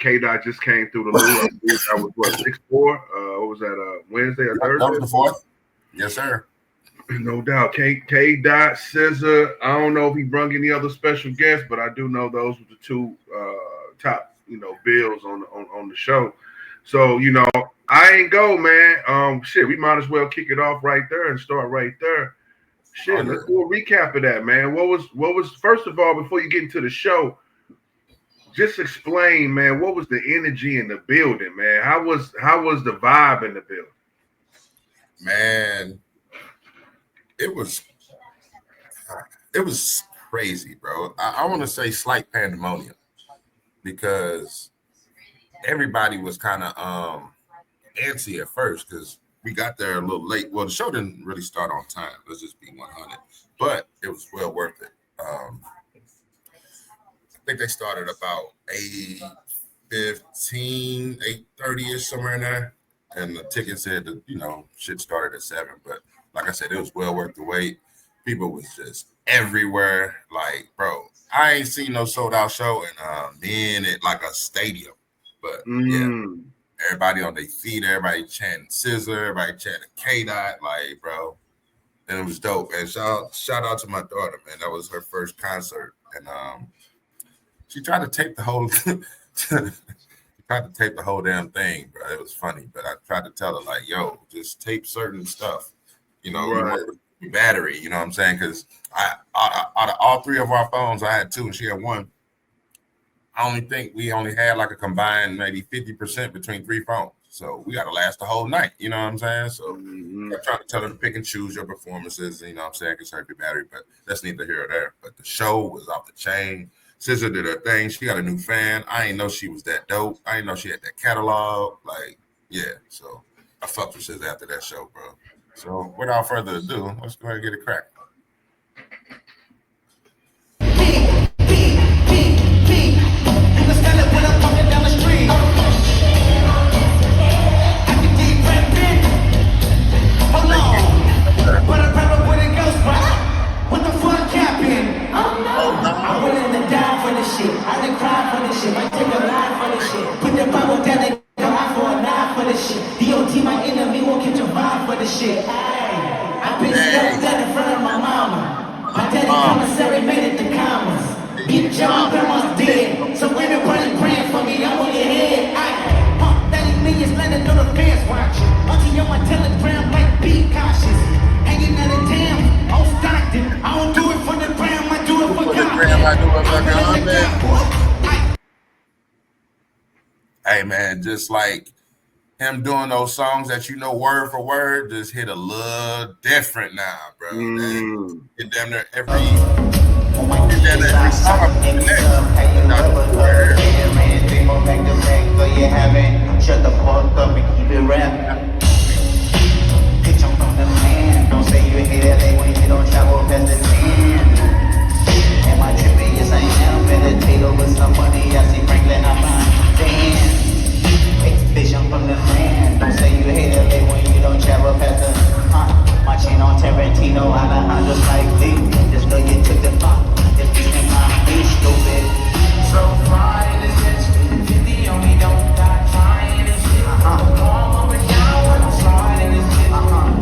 K Dot just came through the loop. I believe that was what 6'4". What was that? Wednesday or Thursday? That was the fourth. Yes, sir. No doubt. K Dot, Scissor. I don't know if he brung any other special guests, but I do know those were the two top, bills on the show. So, I ain't go, man. Shit, we might as well kick it off right there and start right there. Shit, let's do a recap of that, man. What was first of all, before you get into the show, just explain, man, what was the energy in the building, man? How was the vibe in the building? Man, it was crazy, bro. I want to say slight pandemonium because everybody was kind of antsy at first because we got there a little late. Well, the show didn't really start on time. Let's just be 100, but it was well worth it. I think they started about 8:15, 8:30ish, somewhere in there. And the ticket said that, shit started at 7. But like I said, it was well worth the wait. People was just everywhere. Like, bro, I ain't seen no sold out show in a minute, like a stadium. But yeah, everybody on their feet, everybody chanting Scissor, everybody chanting K-Dot, like, bro. And it was dope. And shout out to my daughter, man. That was her first concert. And she tried to tape the whole damn thing, bro. It was funny, but I tried to tell her, like, yo, just tape certain stuff. Right. Battery, you know what I'm saying? Because out of all three of our phones, I had 2 and she had 1. I only think we only had like a combined maybe 50% between 3 phones. So we got to last the whole night, you know what I'm saying? So I'm trying to tell her to pick and choose your performances, you know what I'm saying? Conserve your battery, but that's neither here or there. But the show was off the chain. Scissor did her thing. She got a new fan. I ain't know she was that dope. I ain't know she had that catalog. Like, yeah. So I fucked with Scissor after that show, bro. So without further ado, let's go ahead and get it cracked. I done cried for this shit. I take a line for this shit. Put the Bible down and go out for a knife for this shit. DOT, my enemy, won't catch a vibe for this shit. I've been stuck down in front of my mama. My daddy commissary made it to commas. Get John, grandma's dead. So everybody praying for me. I'm on your head. That is me, it's landing on the fence watching. Auntie on my telegram, like, be cautious. Hanging out of town, on Stockton. I don't do it for the gram, I do it for God. Hey man, just like him doing those songs that word for word, just hit a little different now, bro. Get damn near every song. Shut the fuck up and keep it rapping. Bitch, I'm from the land. Don't say you hate LA when you don't travel past the 10. And my trippy is I am meditate over some money. I see Franklin, I'm on damn. Hey, bitch, I'm from the land. Don't say you hate LA when you don't travel past the my chain on Tarantino, Alejandro like Lee. Just know you took the fuck. Just beating my bitch, stupid. So fly this bitch. 50 only don't die trying this shit. Warm up and down when I'm sliding this shit.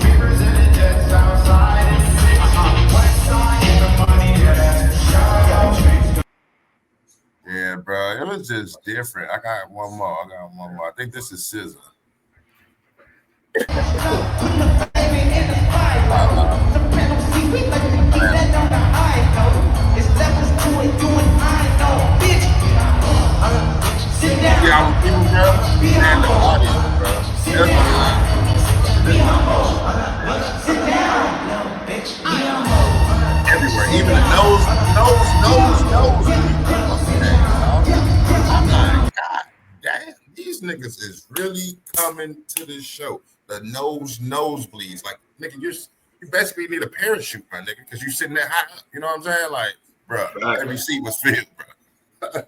Rivers in the jets outside in the bitch. West side in the money, yeah. Yeah, bro, it was just different. I got one more. I think this is Scissor. Everywhere, even the nose. I'm like, God damn, these niggas is really coming to this show. The nosebleeds, like, nigga, you basically need a parachute, my nigga, because you sitting there high. You know what I'm saying? Like, bro, every seat was filled, bro.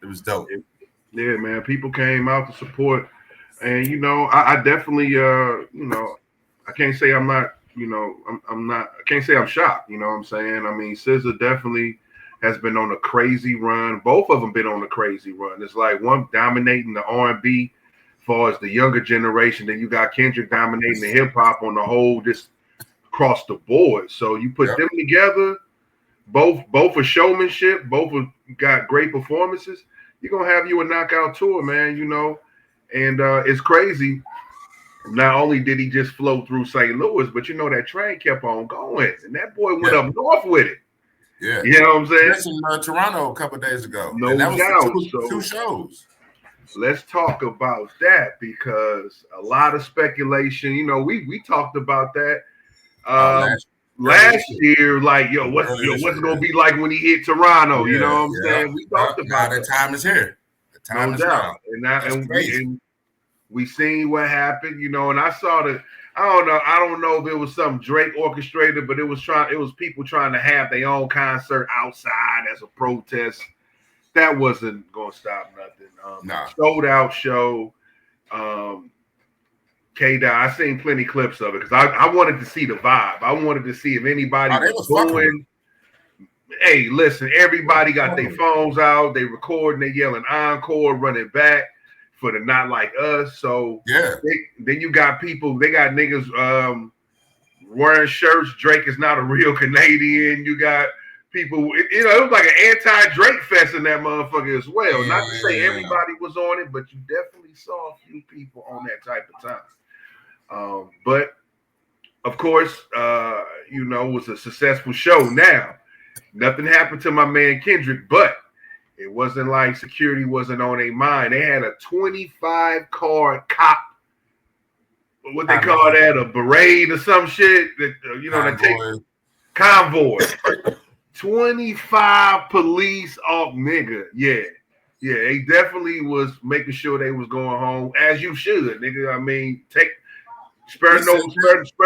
It was dope. Yeah, man. People came out to support, and I definitely, I can't say I'm not, I'm not. I can't say I'm shocked. You know what I'm saying? I mean, SZA definitely, has been on a crazy run. Both of them been on a crazy run. It's like one dominating the R&B as far as the younger generation. Then you got Kendrick dominating the hip hop on the whole, just across the board. So you put them together, both for showmanship, both got great performances. You're gonna have you a knockout tour, man. You know, and it's crazy. Not only did he just flow through St. Louis, but you know that train kept on going, and that boy went up north with it. Yeah, you know what I'm saying? That's in Toronto a couple of days ago. No and that doubt. Was two shows. Let's talk about that because a lot of speculation. You know, we talked about that last year. Like, what's gonna be like when he hit Toronto? You know what I'm saying? We talked about that. The time is here. The time is now. And we seen what happened. You know, and I saw the. I don't know if it was something Drake orchestrated, but it was people trying to have their own concert outside as a protest. That wasn't gonna stop nothing. Sold out show. K-Dot, I seen plenty clips of it because I wanted to see the vibe. I wanted to see if anybody was going. Hey, listen, everybody got their phones out, they recording, they yelling encore, running back for the Not Like Us. So then you got people, they got niggas wearing shirts. Drake is not a real Canadian. You got people, it was like an anti-Drake fest in that motherfucker as well. Not to say everybody was on it, but you definitely saw a few people on that type of time. But of course, it was a successful show. Now, nothing happened to my man Kendrick, but it wasn't like security wasn't on their mind. They had a 25-car cop, what they call that, a parade or some shit. That they take convoy. 25 police off, nigga. Yeah, they definitely was making sure they was going home, as you should, nigga. I mean, spare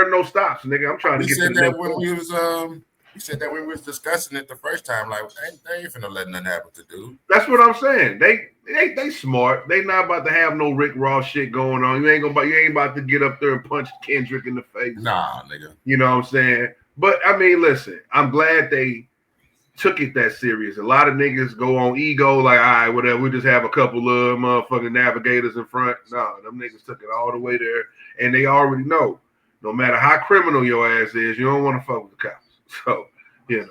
no stops, nigga. I'm trying to get to the next one. You said that when we was discussing it the first time, like they ain't finna let nothing happen to dude. That's what I'm saying. They smart. They not about to have no Rick Ross shit going on. You ain't about to get up there and punch Kendrick in the face. Nah, nigga. You know what I'm saying? But I mean, listen, I'm glad they took it that serious. A lot of niggas go on ego, like, all right, whatever, we just have a couple of motherfucking navigators in front. No, them niggas took it all the way there. And they already know, no matter how criminal your ass is, you don't want to fuck with the cops. So, yeah.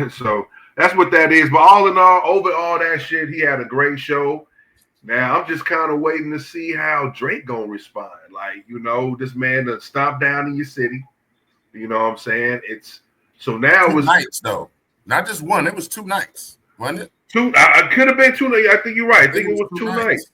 So that's what that is. But all in all, over all that shit, he had a great show. Now I'm just kind of waiting to see how Drake gonna respond. Like, this man done stomped down in your city. You know what I'm saying? So now it was 2 nights though, not just one. It was 2 nights, wasn't it? Two. I could have been 2 nights. I think you're right. I think it was 2 nights.